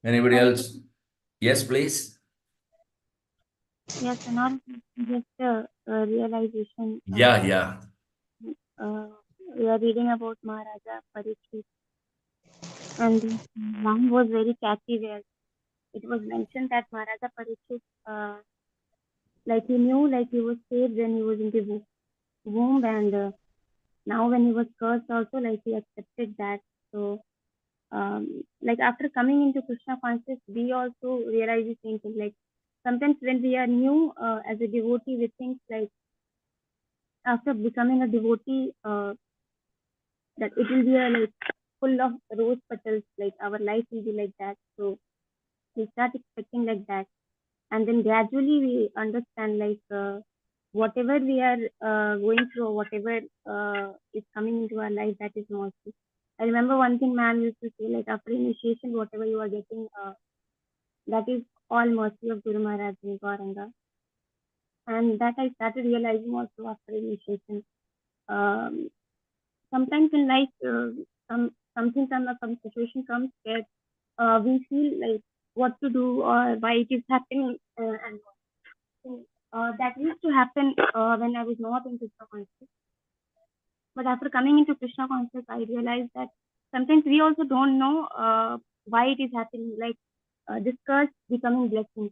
Anybody else? Yes please. Yes, not just a realization. या We are reading about Maharaja Parikshit. And the line was very catchy where it was mentioned that Maharaja Parikshit, like he knew, like he was saved when he was in the womb, and now when he was cursed, also like he accepted that. So, like after coming into Krishna consciousness, we also realize the same thing. Like sometimes when we are new as a devotee, we think like after becoming a devotee, that it will be a like full of rose petals, like our life will be like that. So we start expecting like that, and then gradually we understand like whatever we are going through, or whatever is coming into our life, that is mercy. I remember one thing ma'am used to say, like after initiation, whatever you are getting, that is all mercy of Guru Maharaj in Gauranga. And that I started realizing also after initiation. Um, Sometimes in life, something comes up, some situation comes where we feel like what to do or why it is happening, and so, that used to happen when I was not in Krishna consciousness. But after coming into Krishna consciousness, I realized that sometimes we also don't know why it is happening. Like this curse becoming blessing.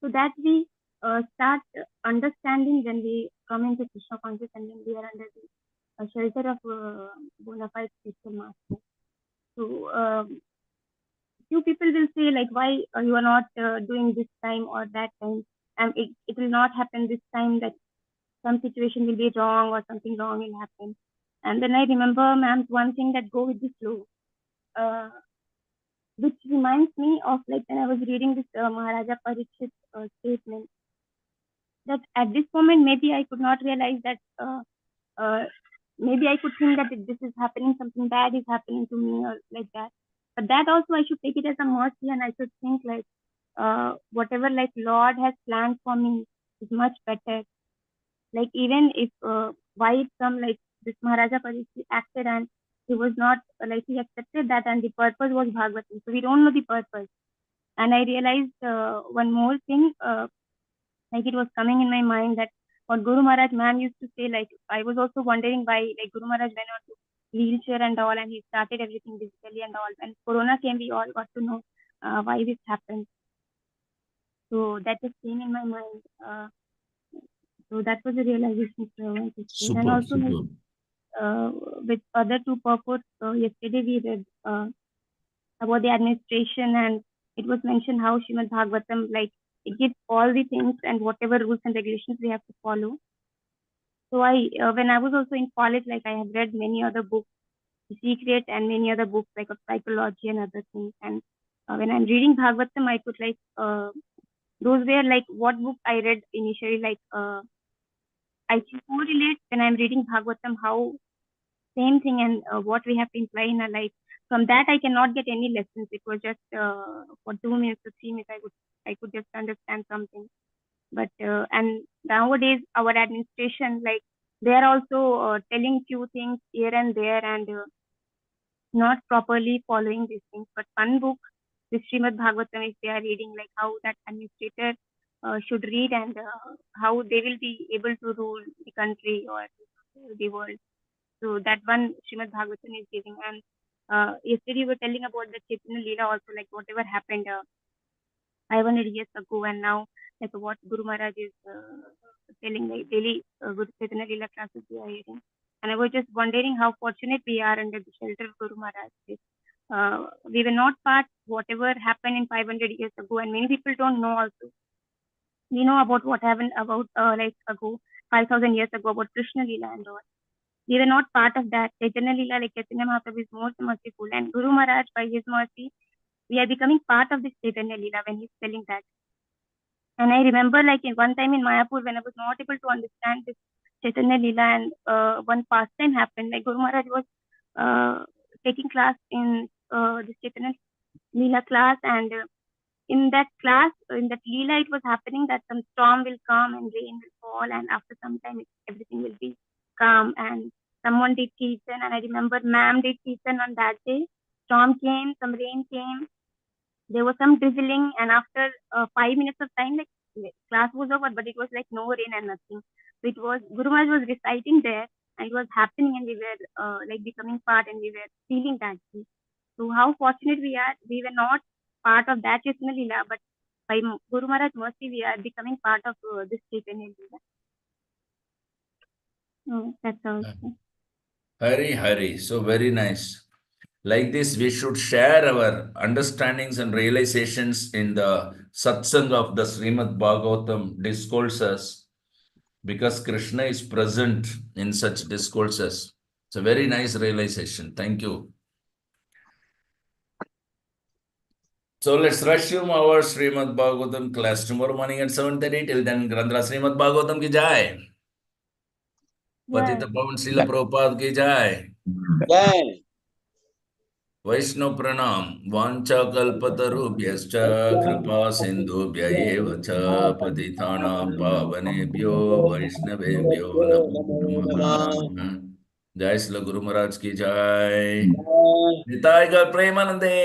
So that we start understanding when we come into Krishna consciousness, and when we are under the shelter of bona fide spiritual master. So few people will say like, why you are not doing this time or that time, and it will not happen this time, that some situation will be wrong or something wrong will happen. And then I remember ma'am's one thing, that go with the flow, uh, which reminds me of like when I was reading this Maharaja Parikshit statement, that at this moment maybe I could not realize that uh, maybe I could think that if this is happening, something bad is happening to me or like that. But that also I should take it as a mercy, and I should think like whatever like Lord has planned for me is much better. Like even if why it come, like this Maharaja Parikshit acted and he was not like he accepted that, and the purpose was Bhagavatam. So we don't know the purpose. And I realized one more thing, like it was coming in my mind, that what Guru Maharaj man used to say, like I was also wondering why like Guru Maharaj went on to wheelchair and all, and he started everything digitally and all. When Corona came, we all got to know why this happened. So that just came in my mind. So that was a realization. And Superb, also like, superb. uh, with other two purports, yesterday we read about the administration, and it was mentioned how Srimad Bhagavatam, like it gives all the things and whatever rules and regulations we have to follow. So when I was also in college, like I have read many other books, The Secret, and many other books like of psychology and other things. And when I'm reading Bhagavatam, I could like those were like what book I read initially. Like I can correlate when I'm reading Bhagavatam how same thing, and what we have to imply in our life. From that, I cannot get any lessons. It was just for 2 minutes or 3 minutes, I could just understand something. But and nowadays, our administration, like they are also telling few things here and there, and not properly following these things. But one book, the Srimad Bhagavatam, if they are reading, like how that administrator should read, and how they will be able to rule the country or the world. So that one Srimad Bhagavatam is giving. And yesterday you were telling about the Chaitanya Leela also, like whatever happened 500 years ago, and now like what Guru Maharaj is telling, like daily Guru Chaitanya Leela classes we are hearing. And I was just wondering how fortunate we are under the shelter of Guru Maharaj. We were not part whatever happened in 500 years ago, and many people don't know also. We know about what happened about like ago 5,000 years ago about Krishna Leela and all. We were not part of that. Chaitanya Leela, like Chaitanya Mahaprabhu, is most merciful, and Guru Maharaj, by his mercy, we are becoming part of this Chaitanya Leela when he's telling that. And I remember, like in one time in Mayapur, when I was not able to understand this Chaitanya Leela, and one pastime happened. Like Guru Maharaj was taking class in this Chaitanya Leela class, and in that class, in that Leela, it was happening that some storm will come and rain will fall, and after some time, everything will be calm. And someone did kirtan, and I remember ma'am did kirtan on that day. Storm came, some rain came, there was some drizzling, and after 5 minutes of time, like class was over, but it was like no rain and nothing. So it was Guru Maharaj was reciting there, and it was happening, and we were like becoming part, and we were feeling that. So how fortunate we are, we were not part of that Chaitanya Leela, but by Guru Maharaj mercy, we are becoming part of this Chaitanya Leela. So that's all. Hari Hari, so very nice. Like this, we should share our understandings and realizations in the satsang of the Srimad Bhagavatam discourses, because Krishna is present in such discourses. It's a very nice realization. Thank you. So let's resume our Srimad Bhagavatam class tomorrow morning at 7:30. Till then, Grandra Srimad Bhagavatam ki jai. Patita Pavan Srila Prabhupada ki jai. Jai. वैष्णव प्रणाम वाञ्छा कल्पतरुभ्यश्च कृपा सिन्धुभ्य एव च पतितानां पावनेभ्यो वैष्णवेभ्यो नमो नमः। जय श्री गुरु महाराज की जय। निताय गौर प्रेमानंदे।